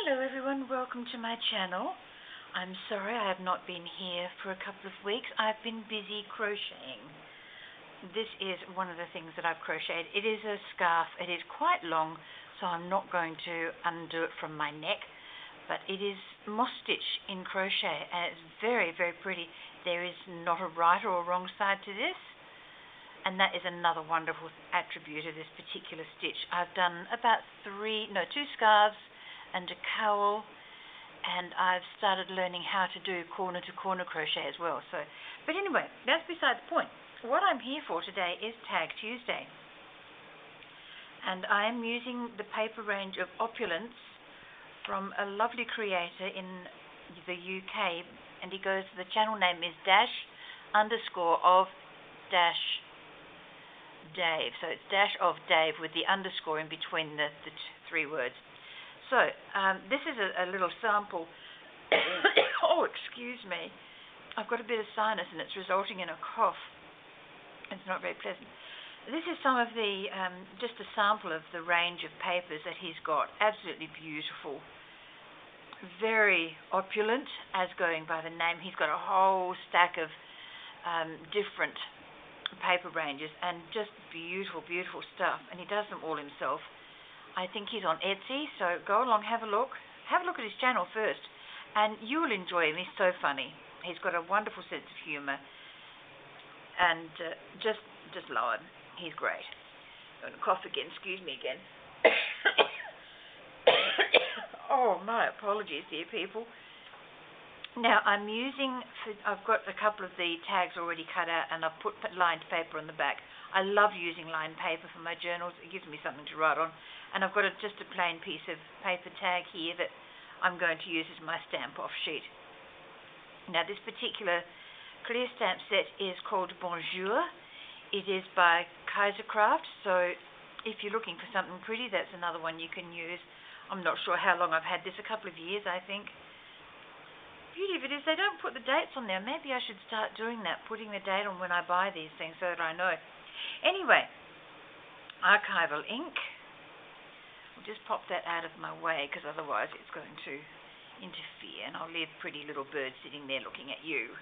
Hello everyone, welcome to my channel. I'm sorry I have not been here for a couple of weeks. I've been busy crocheting. This is one of the things that I've crocheted. It is a scarf. It is quite long, so I'm not going to undo it from my neck, but it is moss stitch in crochet and it's very, very pretty. There is not a right or a wrong side to this, and that is another wonderful attribute of this particular stitch. I've done about two scarves and a cowl, and I've started learning how to do corner to corner crochet as well. But anyway, that's beside the point. What I'm here for today is Tag Tuesday, and I am using the paper range of Opulence from a lovely creator in the UK, and the channel name is _of-Dave, so it's _of-Dave with the underscore in between the three words. So, this is a little sample. Oh, excuse me. I've got a bit of sinus and it's resulting in a cough. It's not very pleasant. This is some of the, just a sample of the range of papers that he's got. Absolutely beautiful. Very opulent, as going by the name. He's got a whole stack of different paper ranges and just beautiful, beautiful stuff. And he does them all himself. I think he's on Etsy, so go along, have a look. Have a look at his channel first, and you will enjoy him. He's so funny. He's got a wonderful sense of humour, and just love him. He's great. I'm going to cough again. Excuse me again. Oh, my apologies, dear people. Now, I've got a couple of the tags already cut out, and I've put lined paper on the back. I love using lined paper for my journals. It gives me something to write on. And I've got just a plain piece of paper tag here that I'm going to use as my stamp-off sheet. Now, this particular clear stamp set is called Bonjour. It is by Kaisercraft, so if you're looking for something pretty, that's another one you can use. I'm not sure how long I've had this, a couple of years, I think. Beauty of it is they don't put the dates on there. Maybe I should start doing that, putting the date on when I buy these things so that I know. Anyway, archival ink. I'll just pop that out of my way because otherwise it's going to interfere, and I'll leave pretty little bird sitting there looking at you.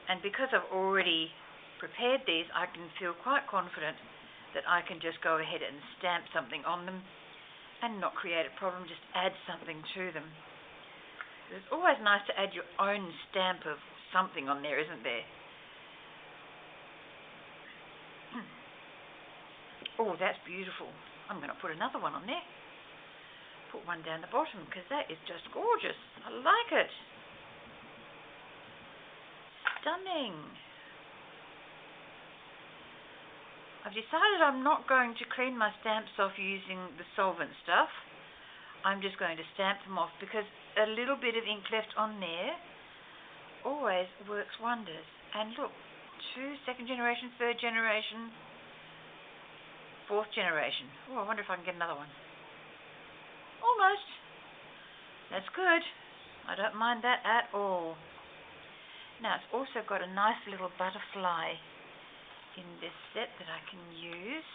And because I've already prepared these, I can feel quite confident that I can just go ahead and stamp something on them and not create a problem, just add something to them. It's always nice to add your own stamp of something on there, isn't there? Oh, that's beautiful. I'm going to put another one on there. Put one down the bottom because that is just gorgeous. I like it. Stunning. I've decided I'm not going to clean my stamps off using the solvent stuff. I'm just going to stamp them off because a little bit of ink left on there always works wonders. And look, second generation, third generation, fourth generation. Oh, I wonder if I can get another one. Almost. That's good. I don't mind that at all. Now, it's also got a nice little butterfly in this set that I can use.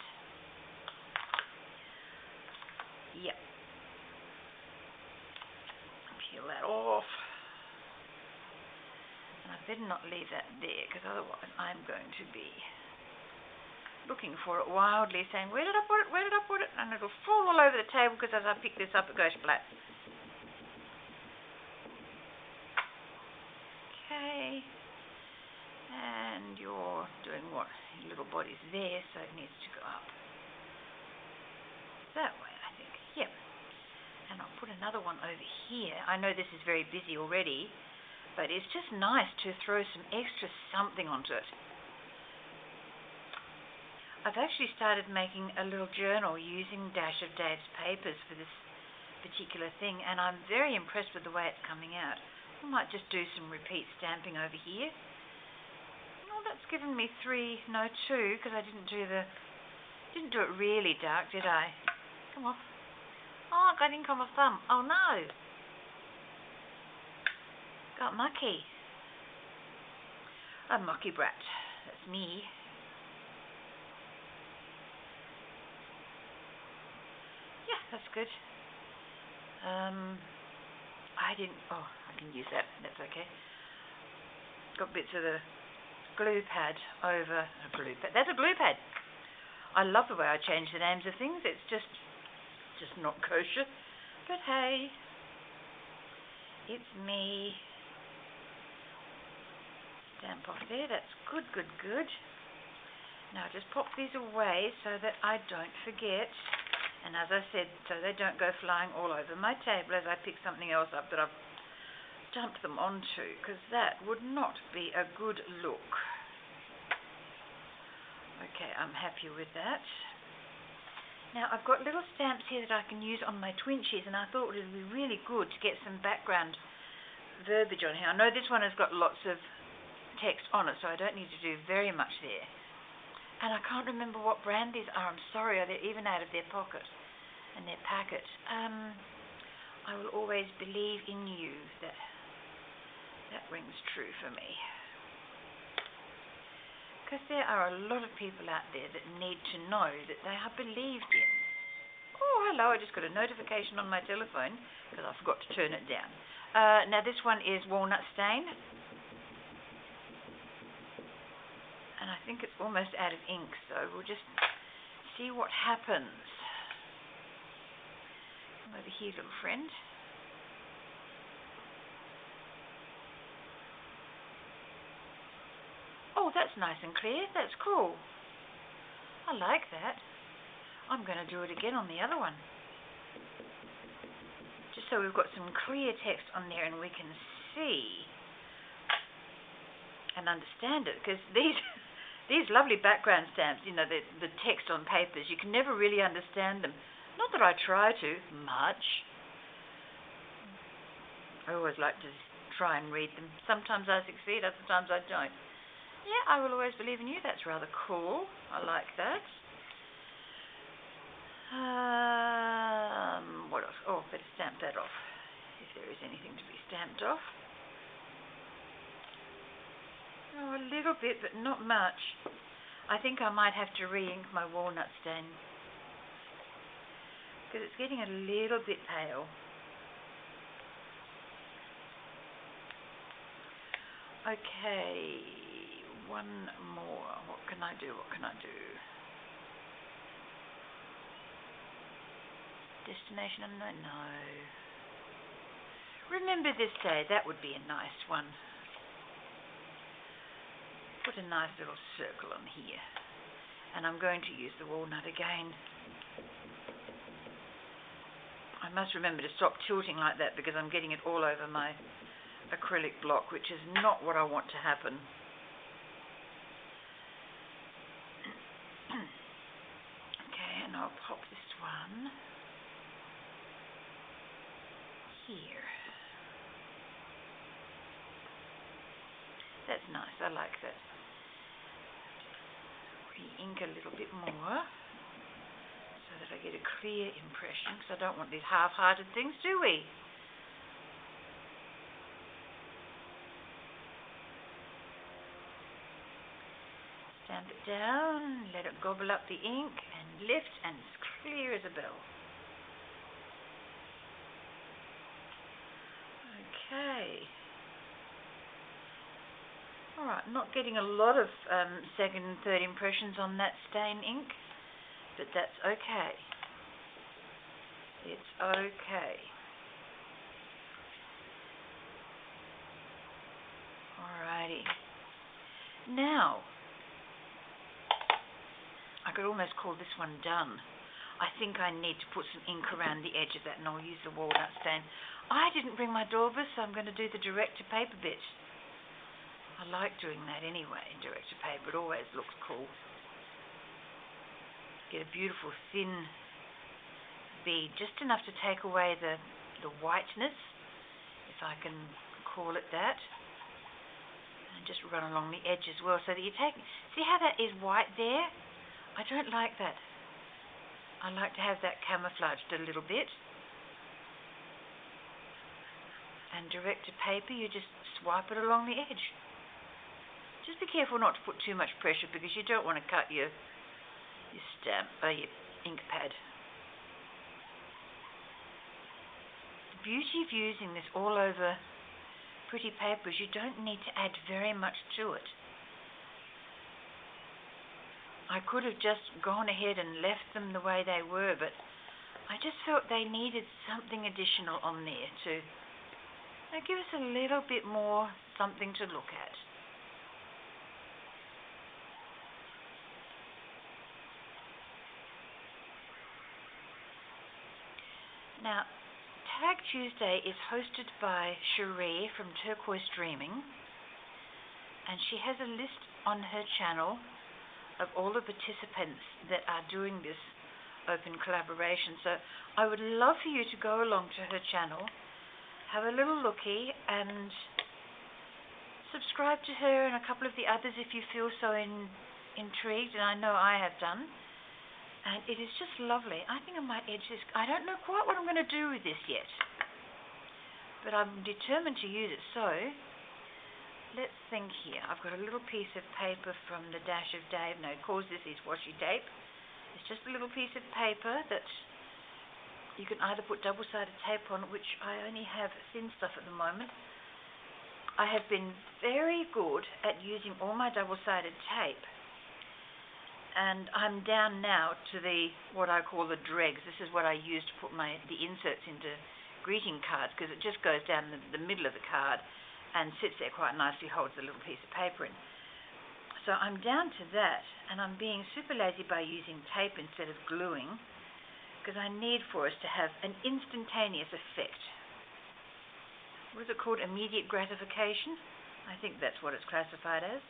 Yep. Peel that off. And I better not leave that there because otherwise I'm going to be looking for it wildly, saying, where did I put it, where did I put it? And it'll fall all over the table because as I pick this up it goes flat. Okay. And you're doing what? Your little body's there, so it needs to go up. That way, I think. Yep. And I'll put another one over here. I know this is very busy already, but it's just nice to throw some extra something onto it. I've actually started making a little journal using _of-Dave's papers for this particular thing, and I'm very impressed with the way it's coming out. I might just do some repeat stamping over here. Oh, that's given me 2, because I didn't do it really dark, did I? Come off. Oh, I got ink on my thumb. Oh no. Got mucky. A mucky brat. That's me. That's good. I can use that. That's okay. Got bits of the glue pad over a glue pad. That's a glue pad. I love the way I change the names of things. It's just not kosher. But hey, it's me. Stamp off there. That's good, good, good. Now just pop these away so that I don't forget. And as I said, so they don't go flying all over my table as I pick something else up that I've dumped them onto, because that would not be a good look. Okay, I'm happy with that. Now I've got little stamps here that I can use on my Twinchies, and I thought it would be really good to get some background verbiage on here. I know this one has got lots of text on it, so I don't need to do very much there. And I can't remember what brand these are. I'm sorry, they're even out of their pocket and their packet. I will always believe in you. That rings true for me. Because there are a lot of people out there that need to know that they are believed in. Oh, hello, I just got a notification on my telephone because I forgot to turn it down. Now this one is walnut stain. And I think it's almost out of ink, so we'll just see what happens. Come over here, little friend. Oh, that's nice and clear. That's cool. I like that. I'm going to do it again on the other one. Just so we've got some clear text on there and we can see and understand it, because these lovely background stamps, you know, the text on papers, you can never really understand them. Not that I try to much. I always like to try and read them. Sometimes I succeed, other times I don't. Yeah, I will always believe in you. That's rather cool. I like that. What else? Oh, better stamp that off, if there is anything to be stamped off. Oh, a little bit, but not much. I think I might have to re-ink my walnut stain, because it's getting a little bit pale. Okay, one more. What can I do? What can I do? Destination unknown? No. Remember this day. That would be a nice one. Put a nice little circle on here. And I'm going to use the walnut again. I must remember to stop tilting like that because I'm getting it all over my acrylic block, which is not what I want to happen. Okay, and I'll pop this one here. That's nice, I like that. Re-ink a little bit more so that I get a clear impression, because I don't want these half-hearted things, do we? Stamp it down, let it gobble up the ink, and lift, and it's clear as a bell. Okay. Alright, not getting a lot of second and third impressions on that stain ink, but that's okay. It's okay. Alrighty. Now, I could almost call this one done. I think I need to put some ink around the edge of that, and I'll use the walnut stain. I didn't bring my daubers, so I'm going to do the direct-to-paper bit. I like doing that anyway, direct-to-paper. It always looks cool. Get a beautiful thin bead, just enough to take away the whiteness, if I can call it that. And just run along the edge as well, so that you take... See how that is white there? I don't like that. I like to have that camouflaged a little bit. And direct-to-paper, you just swipe it along the edge. Just be careful not to put too much pressure, because you don't want to cut your ink pad. beauty of using this all over pretty papers, you don't need to add very much to it. I could have just gone ahead and left them the way they were, but I just felt they needed something additional on there to give us a little bit more something to look at. Now, Tag Tuesday is hosted by Sheree from Turquoise-Dreaming, and she has a list on her channel of all the participants that are doing this open collaboration. So I would love for you to go along to her channel, have a little looky, and subscribe to her and a couple of the others if you feel so intrigued, and I know I have done. And it is just lovely. I think I might edge this. I don't know quite what I'm going to do with this yet, but I'm determined to use it. So let's think here. I've got a little piece of paper from the Dash of Dave. No, it calls this is washi tape. It's just a little piece of paper that you can either put double-sided tape on, which I only have thin stuff at the moment. I have been very good at using all my double-sided tape, and I'm down now to what I call the dregs. This is what I use to put the inserts into greeting cards, because it just goes down the middle of the card and sits there quite nicely, holds a little piece of paper in. So I'm down to that, and I'm being super lazy by using tape instead of gluing, because I need for us to have an instantaneous effect. What is it called? Immediate gratification? I think that's what it's classified as.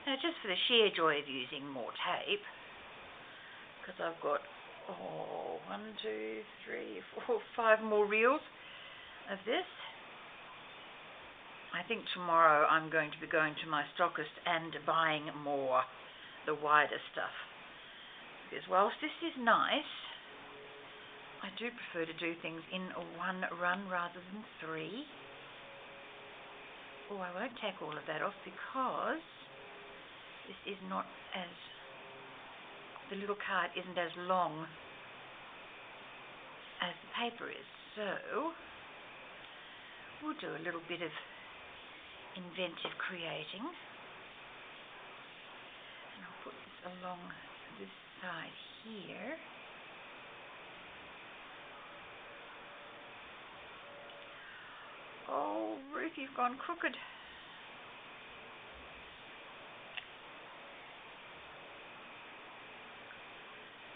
Now, just for the sheer joy of using more tape, because I've got 1, 2, 3, 4, 5 more reels of this. I think tomorrow I'm going to be going to my stockist and buying more, the wider stuff. Because whilst this is nice, I do prefer to do things in one run rather than 3. Oh, I won't take all of that off because this is not as, the little card isn't as long as the paper is. So we'll do a little bit of inventive creating. And I'll put this along this side here. Oh, Ruth, you've gone crooked.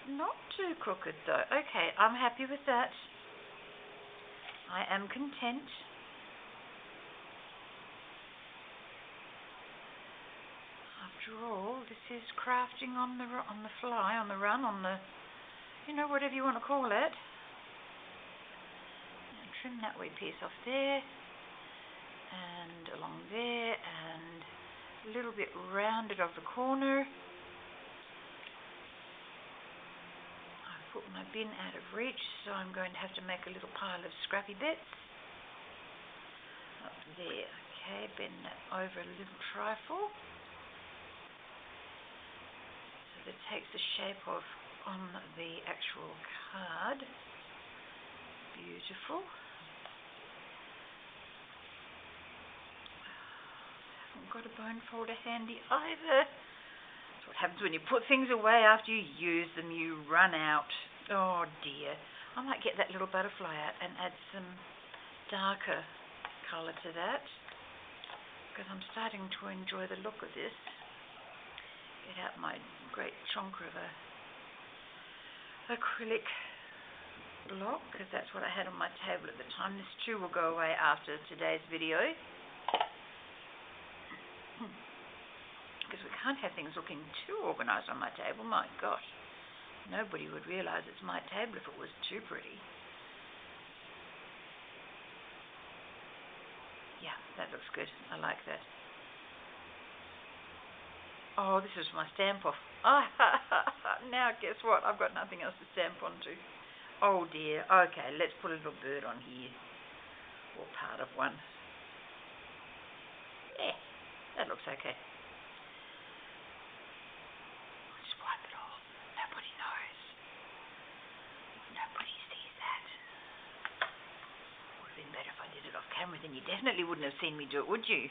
Not too crooked though. Okay, I'm happy with that. I am content. After all, this is crafting on the fly, on the run, on the, whatever you want to call it. And trim that wee piece off there, and along there, and a little bit rounded of the corner. Put my bin out of reach, so I'm going to have to make a little pile of scrappy bits up there. Okay, bend that over a little trifle so that it takes the shape of on the actual card. Beautiful. Haven't got a bone folder handy either. What happens when you put things away after you use them? You run out. Oh dear. I might get that little butterfly out and add some darker colour to that, because I'm starting to enjoy the look of this. Get out my great chonker of a acrylic block, because that's what I had on my table at the time. This too will go away after today's video, because we can't have things looking too organised on my table. My gosh, nobody would realise it's my table if it was too pretty. Yeah, that looks good. I like that. Oh, this is my stamp off. Now guess what? I've got nothing else to stamp onto. Oh dear. Okay, let's put a little bird on here, or part of one. Yeah, that looks okay. Just wipe it off. Nobody knows. Nobody sees that. Would have been better if I did it off camera, then you definitely wouldn't have seen me do it, would you?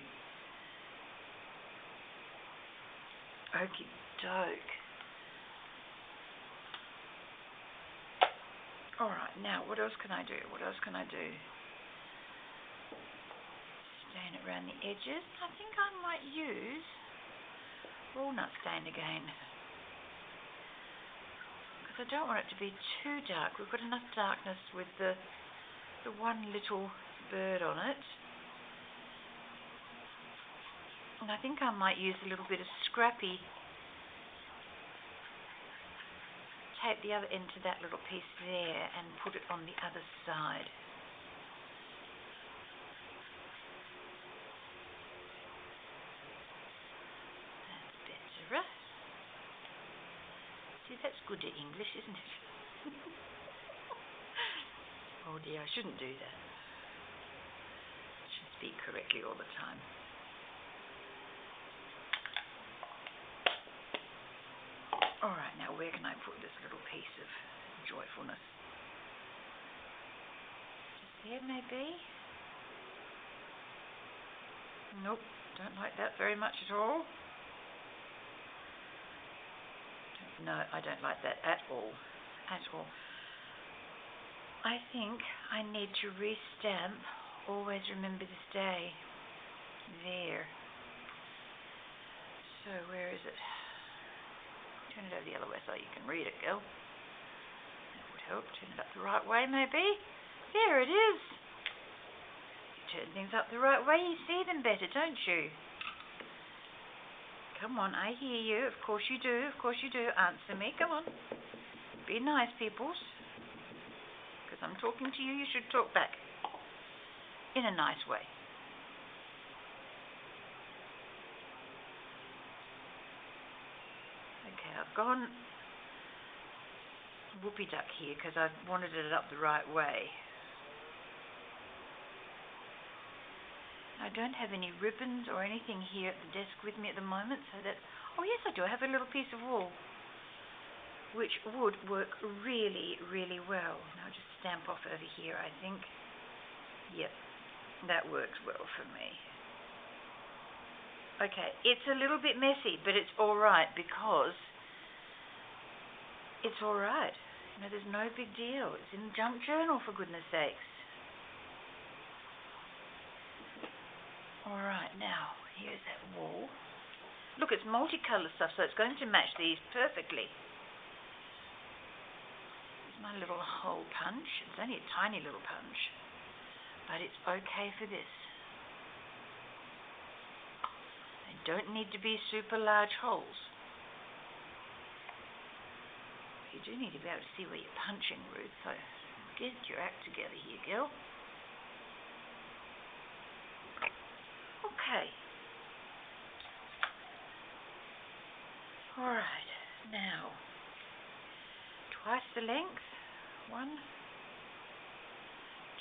Okie doke. Alright, now what else can I do? Stain it around the edges. I think I might use walnut stain again. Because I don't want it to be too dark. We've got enough darkness with the one little bird on it. And I think I might use a little bit of scrappy. Tape the other end to that little piece there and put it on the other side. That's better. See, that's good at English, isn't it? Oh dear, I shouldn't do that. I should speak correctly all the time. Alright, now where can I put this little piece of joyfulness? Just there, maybe? Nope, don't like that very much at all. No, I don't like that at all. At all. I think I need to restamp Always Remember This Day. There. So, where is it? Turn it over the other way so you can read it, girl. That would help. Turn it up the right way, maybe. There it is. You turn things up the right way, you see them better, don't you? Come on, I hear you. Of course you do. Of course you do. Answer me. Come on. Be nice, peoples. Because I'm talking to you, you should talk back. In a nice way. Okay, I've gone whoopie duck here because I've wanted it up the right way. I don't have any ribbons or anything here at the desk with me at the moment, so that... Oh yes, I do. I have a little piece of wool, which would work really, really well. Now just stamp off over here, I think. Yep, that works well for me. Okay, it's a little bit messy, but it's alright because it's alright. You know, there's no big deal. It's in the junk journal, for goodness sakes. Alright, now, here's that wall. Look, it's multicolour stuff, so it's going to match these perfectly. Here's my little hole punch. It's only a tiny little punch, but it's okay for this. Don't need to be super large holes. You do need to be able to see where you're punching, Ruth, so get your act together here, girl. Okay. Alright, now, twice the length. 1,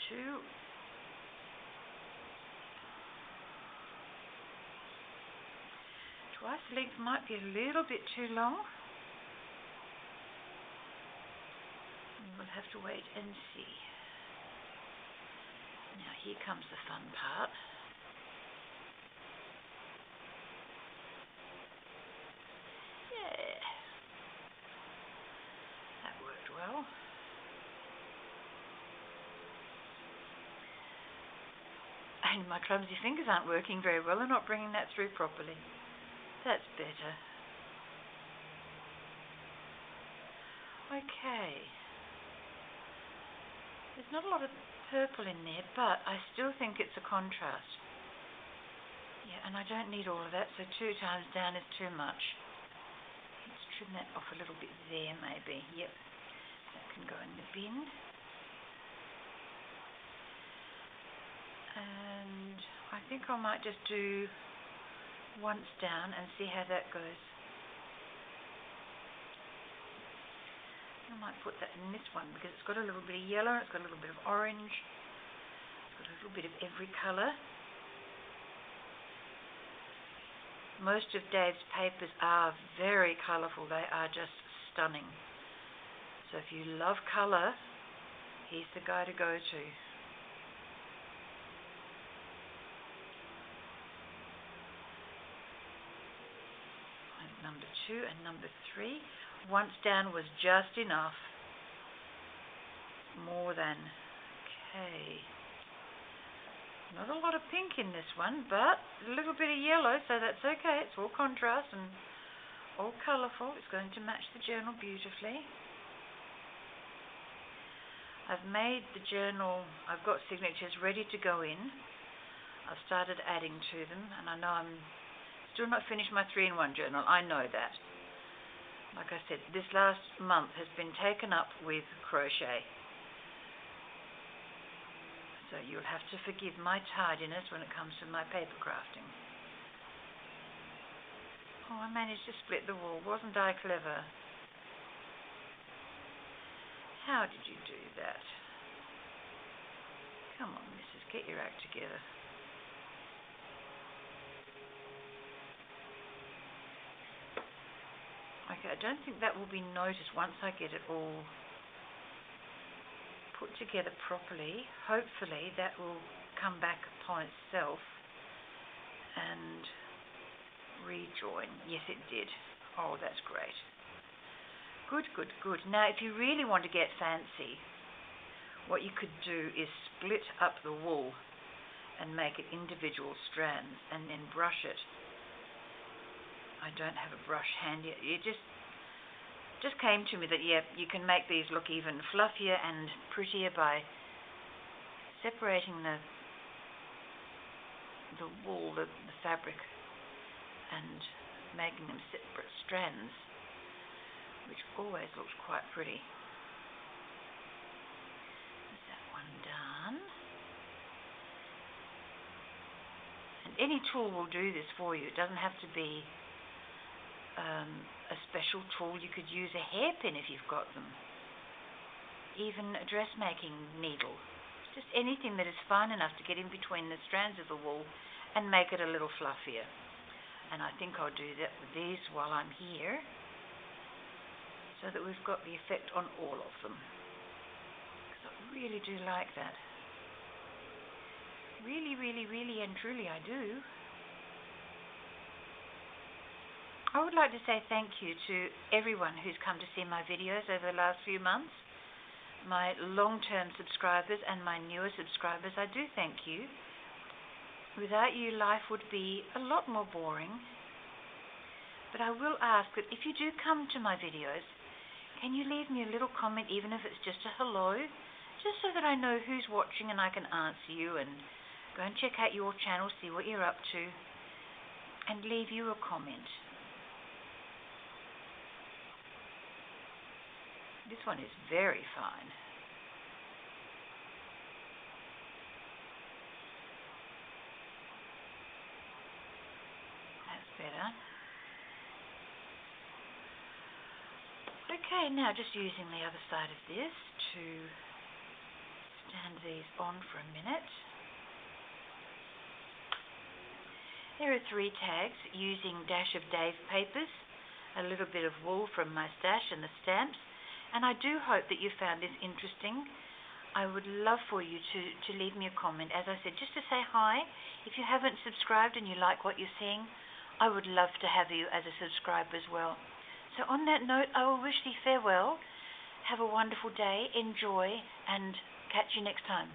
2, twice the length might be a little bit too long. We'll have to wait and see. Now here comes the fun part. Yeah. That worked well. And my clumsy fingers aren't working very well. They're not bringing that through properly. That's better. Okay. There's not a lot of purple in there, but I still think it's a contrast. Yeah, and I don't need all of that, so 2 times down is too much. Let's trim that off a little bit there, maybe. Yep, that can go in the bin. And I think I might just do once down and see how that goes. I might put that in this one because it's got a little bit of yellow, it's got a little bit of orange, it's got a little bit of every colour. Most of Dave's papers are very colourful. They are just stunning. So if you love colour, he's the guy to go to. And number 2 and number 3. Once down was just enough. More than. Okay. Not a lot of pink in this one, but a little bit of yellow, so that's okay. It's all contrast and all colourful. It's going to match the journal beautifully. I've made the journal, I've got signatures ready to go in. I've started adding to them, and I know I'm still not finished my 3-in-1 journal. I know that. Like I said, this last month has been taken up with crochet. So you'll have to forgive my tardiness when it comes to my paper crafting. Oh, I managed to split the wool. Wasn't I clever? How did you do that? Come on, missus, get your act together. Okay, I don't think that will be noticed once I get it all put together properly. Hopefully that will come back upon itself and rejoin. Yes, it did. Oh, that's great. Good, good, good. Now, if you really want to get fancy, what you could do is split up the wool and make it individual strands and then brush it. I don't have a brush handy. It just came to me that, yeah, you can make these look even fluffier and prettier by separating the wool, the fabric, and making them separate strands, which always looks quite pretty. Is that one done? And any tool will do this for you. It doesn't have to be a special tool. You could use a hairpin if you've got them. Even a dressmaking needle. Just anything that is fine enough to get in between the strands of the wool and make it a little fluffier. And I think I'll do that with these while I'm here, so that we've got the effect on all of them. Because I really do like that. Really, really, really and truly I do. I would like to say thank you to everyone who's come to see my videos over the last few months. My long-term subscribers and my newer subscribers, I do thank you. Without you, life would be a lot more boring. But I will ask that if you do come to my videos, can you leave me a little comment, even if it's just a hello, just so that I know who's watching and I can answer you, and go and check out your channel, see what you're up to, and leave you a comment. This one is very fine. That's better. Okay, now just using the other side of this to stand these on for a minute. There are 3 tags using Dash of Dave papers, a little bit of wool from my stash and the stamps. And I do hope that you found this interesting. I would love for you to leave me a comment, as I said, just to say hi. If you haven't subscribed and you like what you're seeing, I would love to have you as a subscriber as well. So on that note, I will wish thee farewell. Have a wonderful day, enjoy, and catch you next time.